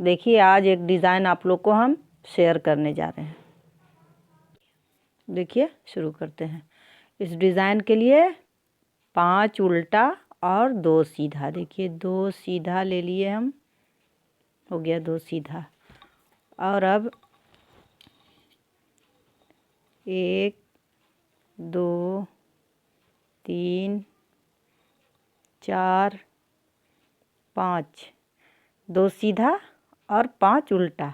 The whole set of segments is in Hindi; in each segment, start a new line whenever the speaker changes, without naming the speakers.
देखिए आज एक डिज़ाइन आप लोग को हम शेयर करने जा रहे हैं। देखिए शुरू करते हैं। इस डिज़ाइन के लिए 5 उल्टा और 2 सीधा। देखिए 2 सीधा ले लिए हम, हो गया 2 सीधा। और अब 1 2 3 4 5, 2 सीधा और 5 उल्टा,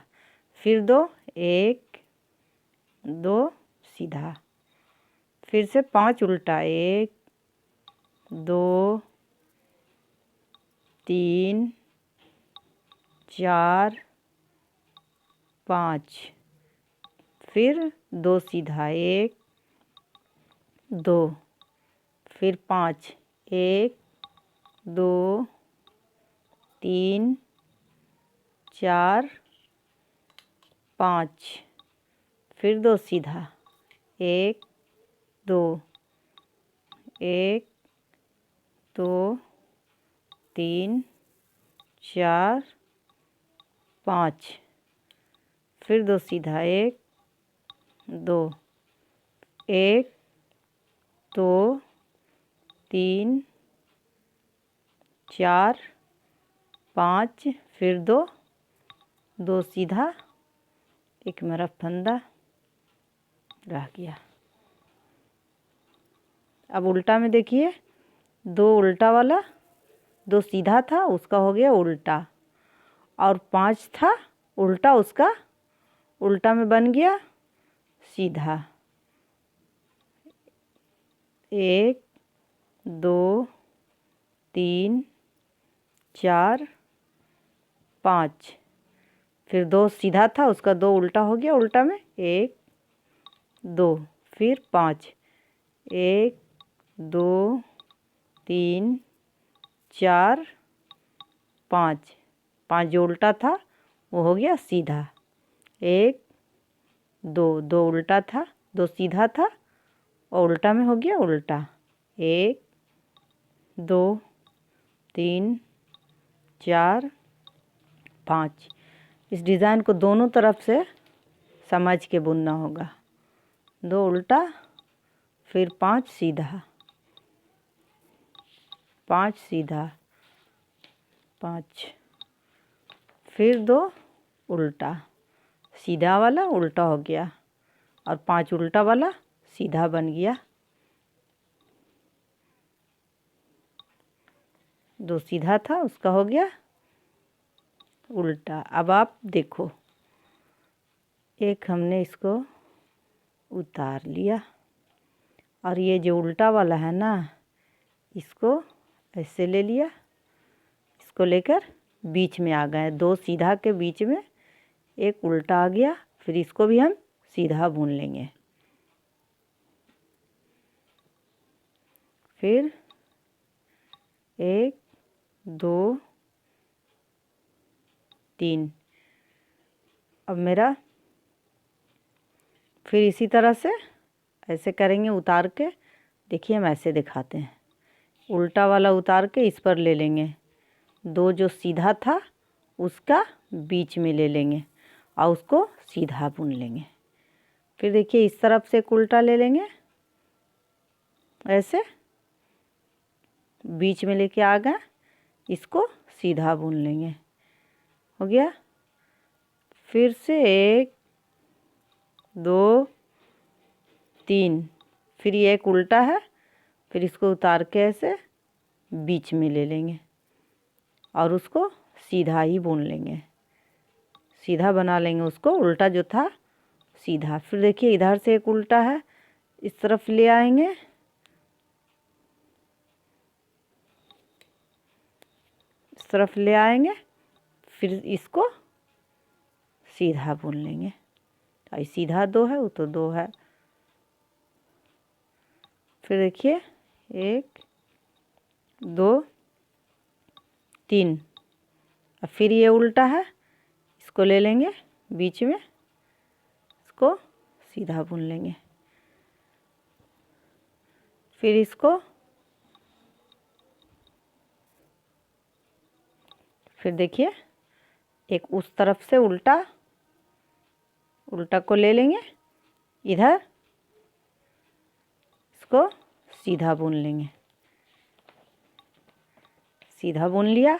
फिर 2 1 2 सीधा, फिर से 5 उल्टा 1 2 3 4 5, फिर 2 सीधा 1 2, फिर 5 1 2 3 4 5, फिर 2 सीधा 1 2 1 2 3 4 5, फिर 2 सीधा 1 2 1 2 3 4 5, फिर 2 सीधा, एक मेरा फंदा रह गया। अब उल्टा में देखिए 2 उल्टा वाला, 2 सीधा था उसका हो गया उल्टा, और 5 था उल्टा, उसका उल्टा में बन गया सीधा। 1 2 3 4 5, फिर 2 सीधा था उसका 2 उल्टा हो गया, उल्टा में 1 2, फिर 5 1 2 3 4 5, 5 जो उल्टा था वो हो गया सीधा। 1 2 2 उल्टा था 2 सीधा था और उल्टा में हो गया उल्टा। 1 2 3 4 5। इस डिज़ाइन को दोनों तरफ से समझ के बुनना होगा। 2 उल्टा, फिर 5 सीधा, 5 सीधा 5, फिर 2 उल्टा, सीधा वाला उल्टा हो गया और 5 उल्टा वाला सीधा बन गया। 2 सीधा था उसका हो गया उल्टा। अब आप देखो, एक हमने इसको उतार लिया और ये जो उल्टा वाला है ना, इसको ऐसे ले लिया, इसको लेकर बीच में आ गए। 2 सीधा के बीच में एक उल्टा आ गया, फिर इसको भी हम सीधा बुन लेंगे। फिर 1 2 3। अब मेरा फिर इसी तरह से ऐसे करेंगे उतार के। देखिए हम ऐसे दिखाते हैं, उल्टा वाला उतार के इस पर ले लेंगे, 2 जो सीधा था उसका बीच में ले लेंगे और उसको सीधा बुन लेंगे। फिर देखिए इस तरफ से एक उल्टा ले लेंगे, ऐसे बीच में लेके आ गए, इसको सीधा बुन लेंगे, हो गया। फिर से 1 2 3, फिर ये एक उल्टा है, फिर इसको उतार के ऐसे बीच में ले लेंगे और उसको सीधा ही बुन लेंगे, सीधा बना लेंगे उसको, उल्टा जो था सीधा। फिर देखिए इधर से एक उल्टा है, इस तरफ ले आएंगे, इस तरफ ले आएंगे, फिर इसको सीधा बुन लेंगे। और सीधा 2 है, वो तो 2 है। फिर देखिए 1 2 3, और फिर ये उल्टा है, इसको ले लेंगे बीच में, इसको सीधा बुन लेंगे। फिर इसको, फिर देखिए एक उस तरफ से उल्टा को ले लेंगे, इधर इसको सीधा बुन लेंगे। सीधा बुन लिया,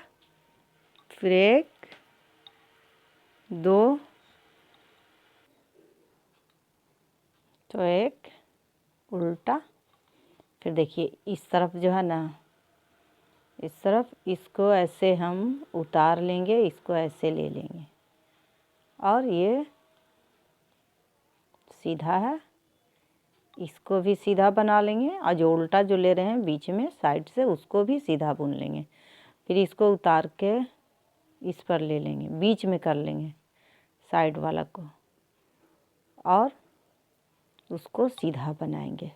फिर 1 2, तो एक उल्टा, फिर देखिए इस तरफ जो है ना, इस तरफ इसको ऐसे हम उतार लेंगे, इसको ऐसे ले लेंगे और ये सीधा है, इसको भी सीधा बना लेंगे और जो उल्टा जो ले रहे हैं बीच में साइड से उसको भी सीधा बुन लेंगे। फिर इसको उतार के इस पर ले लेंगे, बीच में कर लेंगे साइड वाला को और उसको सीधा बनाएंगे।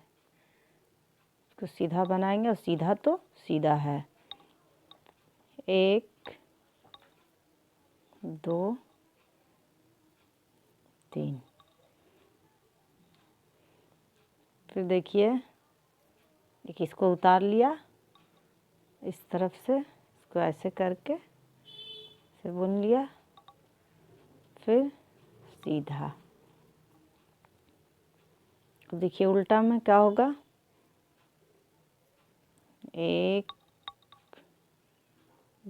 उसको सीधा बनाएंगे और सीधा तो सीधा है। 1 2 3, फिर देखिए एक इसको उतार लिया, इस तरफ से इसको ऐसे करके से बुन लिया, फिर सीधा। देखिए उल्टा में क्या होगा, 1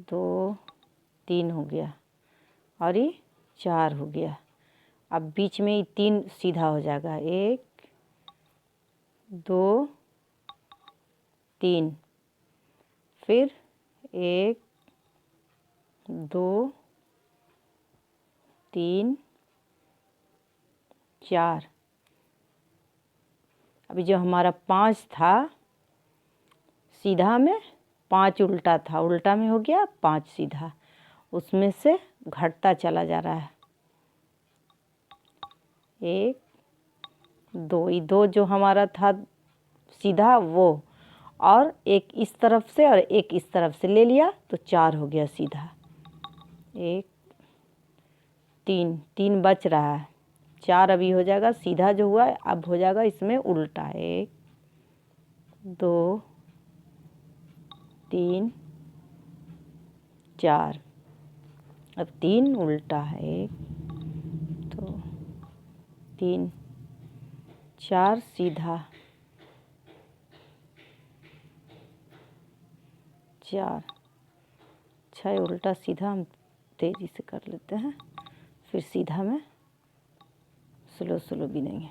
2 3 हो गया और ये 4 हो गया। अब बीच में ये 3 सीधा हो जाएगा, 1 2 3, फिर 1 2 3 4। अभी जो हमारा 5 था सीधा में, 5 उल्टा था, उल्टा में हो गया 5 सीधा, उसमें से घटता चला जा रहा है। 1 2, ये 2 जो हमारा था सीधा वो, और एक इस तरफ से और एक इस तरफ से ले लिया तो 4 हो गया सीधा। 1 3 3 बच रहा है, 4 अभी हो जाएगा सीधा जो हुआ है, अब हो जाएगा इसमें उल्टा। 1 2 3 4, अब 3 उल्टा है, 1 2 3 4 सीधा, 4 6 उल्टा सीधा हम तेज़ी से कर लेते हैं, फिर सीधा में स्लो स्लो बिनेंगे,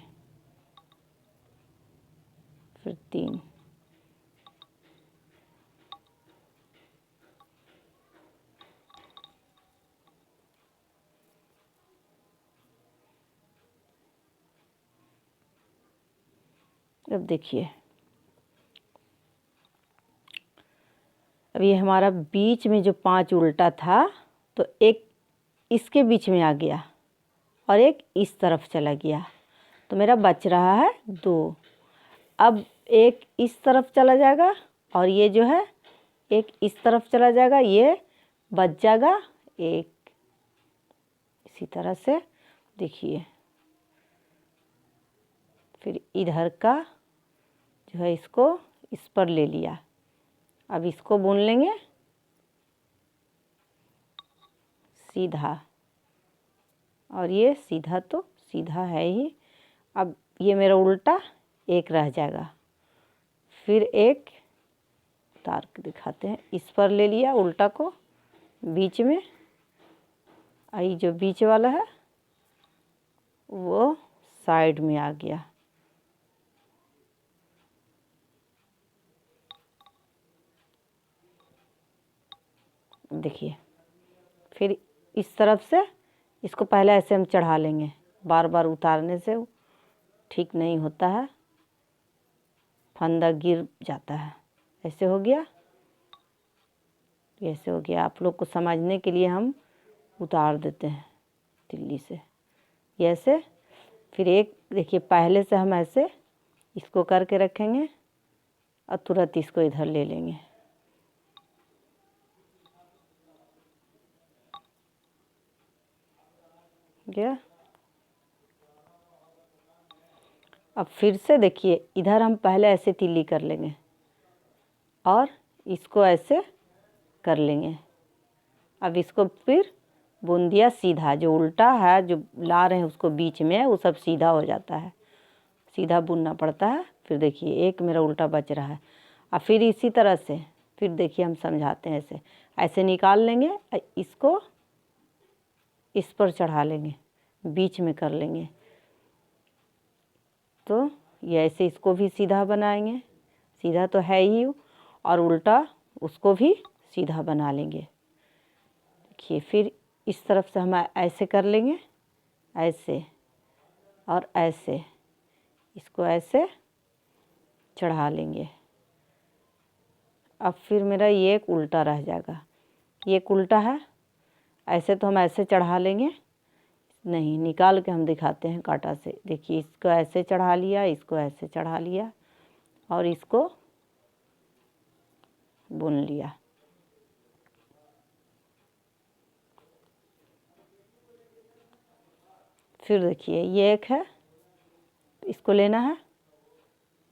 फिर 3 अब देखिए अब ये हमारा बीच में जो 5 उल्टा था तो एक इसके बीच में आ गया और एक इस तरफ चला गया, तो मेरा बच रहा है 2। अब एक इस तरफ चला जाएगा और ये जो है एक इस तरफ चला जाएगा, ये बच जाएगा 1। इसी तरह से देखिए फिर इधर का जो है इसको इस पर ले लिया, अब इसको बुन लेंगे सीधा, और ये सीधा तो सीधा है ही। अब ये मेरा उल्टा एक रह जाएगा, फिर एक उतार के दिखाते हैं, इस पर ले लिया उल्टा को बीच में, आई जो बीच वाला है वो साइड में आ गया। देखिए फिर इस तरफ से इसको पहले ऐसे हम चढ़ा लेंगे, बार बार उतारने से ठीक नहीं होता है, फंदा गिर जाता है। ऐसे हो गया, ऐसे हो गया। आप लोग को समझने के लिए हम उतार देते हैं तिल्ली से, ये ऐसे। फिर एक देखिए पहले से हम ऐसे इसको करके रखेंगे और तुरंत इसको इधर ले लेंगे। गया। अब फिर से देखिए इधर हम पहले ऐसे तिल्ली कर लेंगे और इसको ऐसे कर लेंगे। अब इसको फिर बुन दिया सीधा। जो उल्टा है जो ला रहे हैं उसको बीच में, वो सब सीधा हो जाता है, सीधा बुनना पड़ता है। फिर देखिए एक मेरा उल्टा बच रहा है। और फिर इसी तरह से फिर देखिए हम समझाते हैं। ऐसे ऐसे निकाल लेंगे, इसको इस पर चढ़ा लेंगे, बीच में कर लेंगे। तो ये ऐसे इसको भी सीधा बनाएंगे, सीधा तो है ही, और उल्टा उसको भी सीधा बना लेंगे। देखिए फिर इस तरफ से हम ऐसे कर लेंगे, ऐसे और ऐसे, इसको ऐसे चढ़ा लेंगे। अब फिर मेरा ये एक उल्टा रह जाएगा, ये एक उल्टा है। ऐसे तो हम ऐसे चढ़ा लेंगे, नहीं निकाल के हम दिखाते हैं कांटा से। देखिए इसको ऐसे चढ़ा लिया, इसको ऐसे चढ़ा लिया और इसको बुन लिया। फिर देखिए ये एक है, इसको लेना है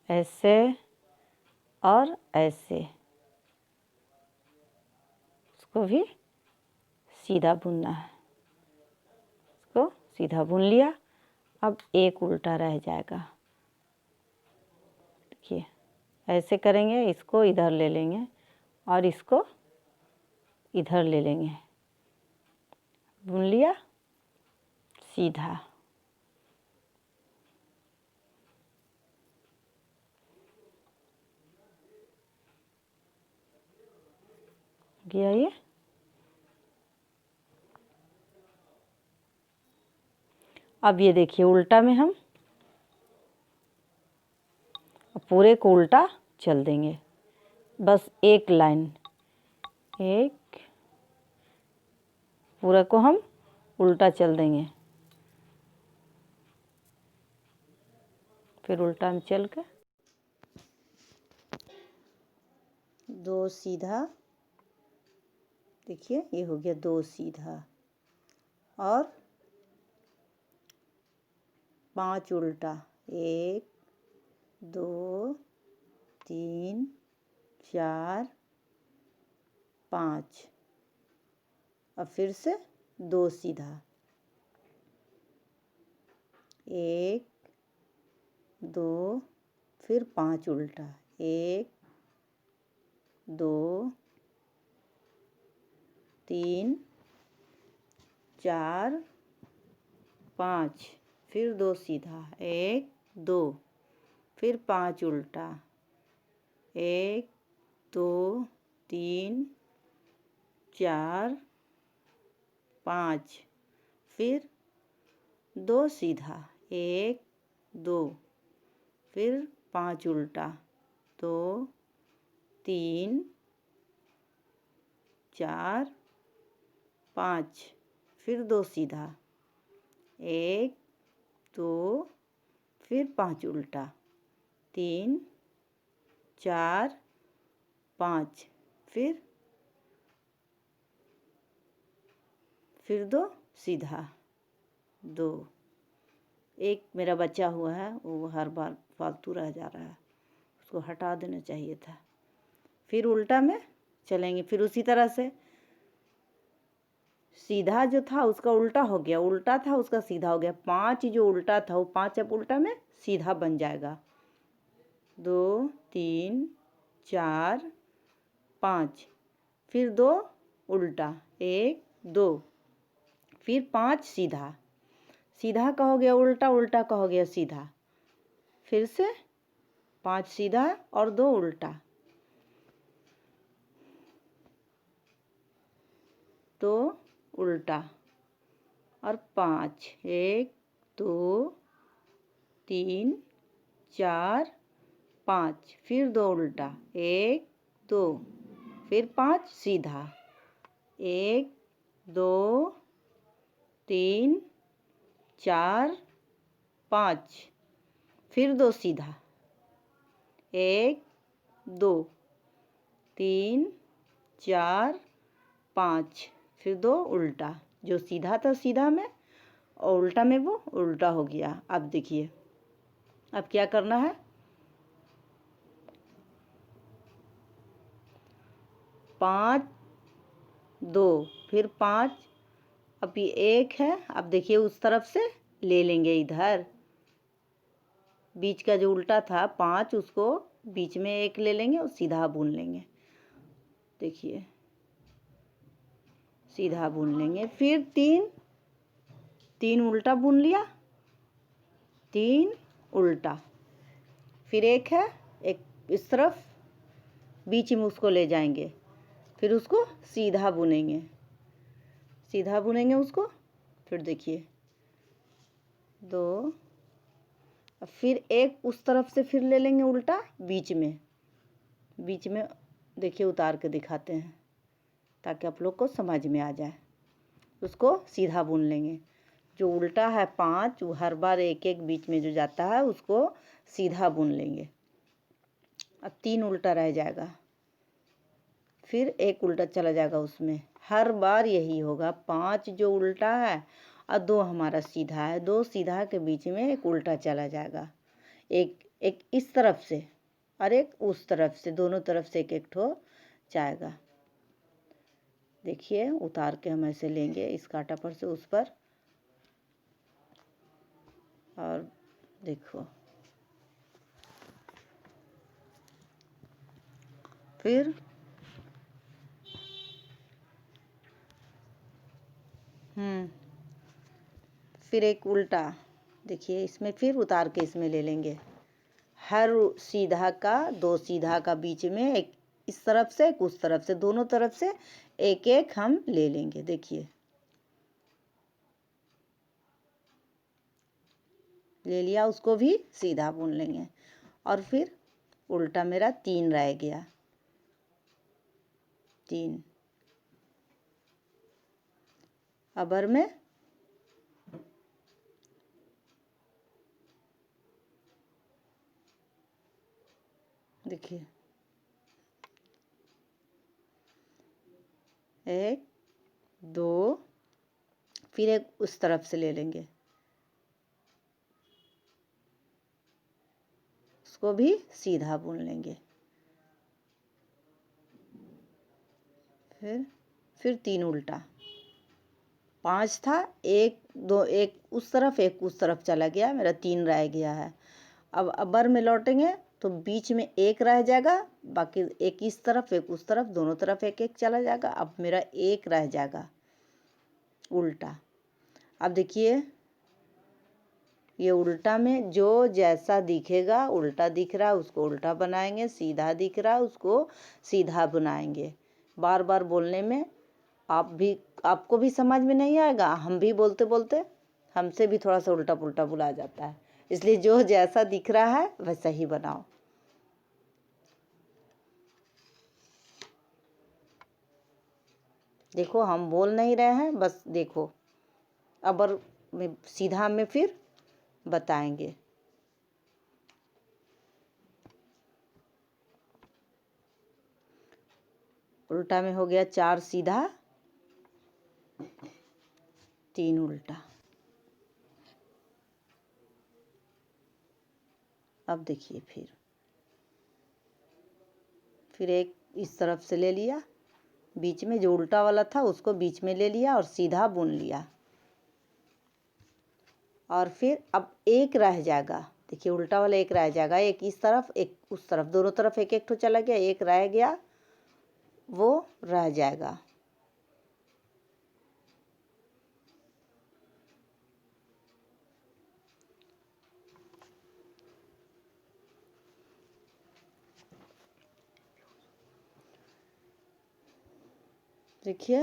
ऐसे और ऐसे, इसको भी सीधा बुनना है। इसको सीधा बुन लिया। अब एक उल्टा रह जाएगा। देखिए ऐसे करेंगे, इसको इधर ले लेंगे और इसको इधर ले लेंगे, बुन लिया सीधा। गया ये। अब ये देखिए उल्टा में हम पूरे को उल्टा चल देंगे, बस एक लाइन, एक पूरा को हम उल्टा चल देंगे। फिर उल्टा में चल कर दो सीधा, देखिए ये हो गया दो सीधा और 5 उल्टा, 1 2 3 4 5। अब फिर से दो सीधा, 1 2 फिर 5 उल्टा, 1 2 3 4 5, फिर दो सीधा, 1 2 फिर 5 उल्टा, 1 2 3 4 5, फिर दो सीधा, 1 2 फिर 5 उल्टा, 2 3 4 5, फिर दो सीधा, 1 2 फिर 5 उल्टा, 3 4 5, फिर दो सीधा, 2। एक मेरा बचा हुआ है, वो हर बार फालतू रह जा रहा है, उसको हटा देना चाहिए था। फिर उल्टा में चलेंगे, फिर उसी तरह से सीधा जो था उसका उल्टा हो गया, उल्टा था उसका सीधा हो गया। 5 जो उल्टा था वो 5 अब उल्टा में सीधा बन जाएगा। 2 3 4 5, फिर दो उल्टा, 1 2 फिर 5 सीधा, सीधा का हो गया उल्टा, उल्टा का हो गया सीधा। फिर से 5 सीधा और 2 उल्टा, 2 उल्टा और 5, 1 2 3 4 5, फिर 2 उल्टा, 1 2 फिर 5 सीधा, 1 2 3 4 5, फिर 2 सीधा, 1 2 3 4 5, फिर 2 उल्टा। जो सीधा था सीधा में और उल्टा में वो उल्टा हो गया। अब देखिए अब क्या करना है, 5 2 फिर 5 अब ये एक है, अब देखिए उस तरफ से ले लेंगे इधर, बीच का जो उल्टा था 5 उसको बीच में एक ले लेंगे और सीधा बुन लेंगे। देखिए सीधा बुन लेंगे, फिर 3 उल्टा बुन लिया, 3 उल्टा, फिर एक है, एक इस तरफ बीच में उसको ले जाएंगे, फिर उसको सीधा बुनेंगे, सीधा बुनेंगे उसको। फिर देखिए 2, फिर एक उस तरफ से फिर ले लेंगे उल्टा बीच में देखिए उतार के दिखाते हैं ताकि आप लोग को समझ में आ जाए। उसको सीधा बुन लेंगे, जो उल्टा है 5 वो हर बार एक एक बीच में जो जाता है उसको सीधा बुन लेंगे। अब 3 उल्टा रह जाएगा, फिर एक उल्टा चला जाएगा उसमें, हर बार यही होगा। 5 जो उल्टा है और 2 हमारा सीधा है, 2 सीधा के बीच में एक उल्टा चला जाएगा, एक इस तरफ से और एक उस तरफ से, दोनों तरफ से एक एक ठो जाएगा। देखिए उतार के हम ऐसे लेंगे इस कांटा पर से उस पर, और देखो फिर फिर एक उल्टा, देखिए इसमें फिर उतार के इसमें ले लेंगे, हर सीधा का 2 सीधा का बीच में एक इस तरफ से एक उस तरफ से, दोनों तरफ से एक एक हम ले लेंगे। देखिए ले लिया, उसको भी सीधा बुन लेंगे, और फिर उल्टा मेरा 3 रह गया, 3 अबर में देखिए 1 2, फिर एक उस तरफ से ले लेंगे, उसको भी सीधा बुन लेंगे, फिर 3 उल्टा, 5 था, 1 2 एक उस तरफ एक उस तरफ चला गया, मेरा 3 रह गया है। अब अबर में लौटेंगे तो बीच में एक रह जाएगा, बाकी एक इस तरफ एक उस तरफ, दोनों तरफ एक एक चला जाएगा। अब मेरा एक रह जाएगा उल्टा। अब देखिए ये उल्टा में जो जैसा दिखेगा, उल्टा दिख रहा है उसको उल्टा बनाएंगे, सीधा दिख रहा है उसको सीधा बनाएंगे। बार बार बोलने में आपको भी समझ में नहीं आएगा, हम भी बोलते बोलते हमसे भी थोड़ा सा उल्टा पुल्टा बुला जाता है, इसलिए जो जैसा दिख रहा है वैसा ही बनाओ। देखो हम बोल नहीं रहे हैं, बस देखो अबर में सीधा में फिर बताएंगे। उल्टा में हो गया 4 सीधा 3 उल्टा। अब देखिए फिर एक इस तरफ से ले लिया, बीच में जो उल्टा वाला था उसको बीच में ले लिया और सीधा बुन लिया, और फिर अब एक रह जाएगा। देखिए उल्टा वाला एक रह जाएगा, एक इस तरफ एक उस तरफ, दोनों तरफ एक एक ठो चला गया, एक रह गया वो रह जाएगा। देखिए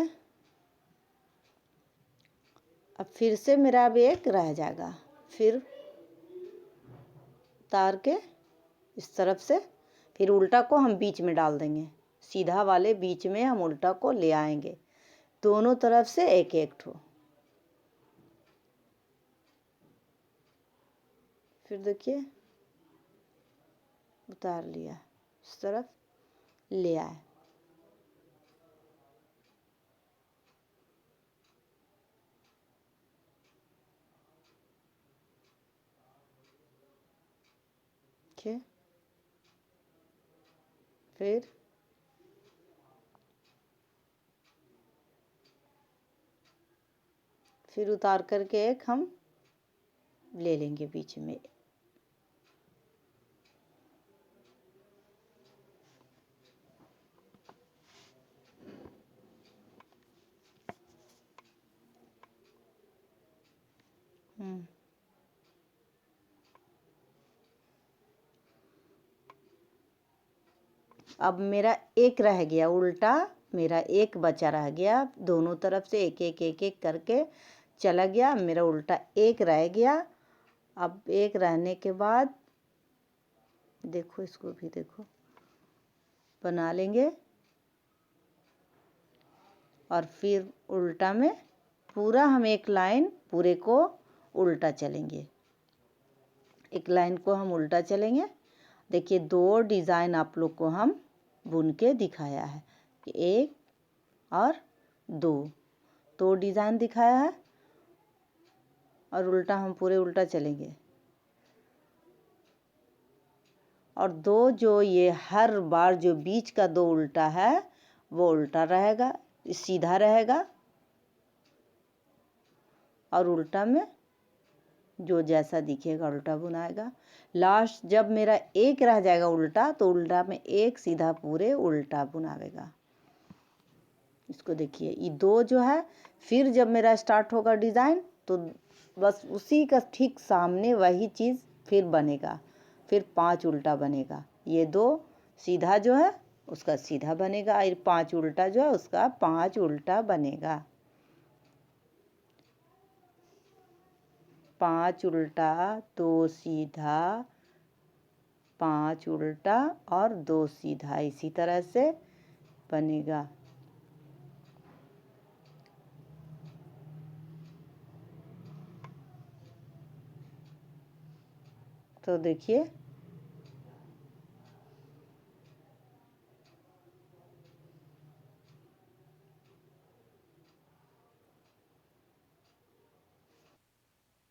अब फिर से मेरा अब एक रह जाएगा, फिर उतार के इस तरफ से फिर उल्टा को हम बीच में डाल देंगे, सीधा वाले बीच में हम उल्टा को ले आएंगे, दोनों तरफ से एक एक ठो। फिर देखिए उतार लिया, इस तरफ ले आए, ठीक, फिर फिर उतार करके एक हम ले लेंगे बीच में। अब मेरा एक रह गया उल्टा, मेरा एक बचा रह गया, दोनों तरफ से एक एक एक एक करके चला गया, मेरा उल्टा एक रह गया। अब एक रहने के बाद देखो, इसको भी देखो, बना लेंगे और फिर उल्टा में पूरा हम एक लाइन पूरे को उल्टा चलेंगे, एक लाइन को हम उल्टा चलेंगे। देखिए 2 डिज़ाइन आप लोग को हम बुन के दिखाया है, एक और 2 डिज़ाइन दिखाया है और उल्टा हम पूरे उल्टा चलेंगे। और 2 जो ये हर बार जो बीच का 2 उल्टा है वो उल्टा रहेगा, सीधा रहेगा, और उल्टा में जो जैसा दिखेगा उल्टा बुनाएगा। लास्ट जब मेरा एक रह जाएगा उल्टा, तो उल्टा में एक सीधा पूरे उल्टा बुनावेगा। इसको देखिए, ये 2 जो है, फिर जब मेरा स्टार्ट होगा डिज़ाइन तो बस उसी का ठीक सामने वही चीज़ फिर बनेगा, फिर 5 उल्टा बनेगा। ये 2 सीधा जो है उसका सीधा बनेगा, और 5 उल्टा जो है उसका 5 उल्टा बनेगा। 5 उल्टा, 2 सीधा, 5 उल्टा और 2 सीधा, इसी तरह से बनेगा। तो देखिए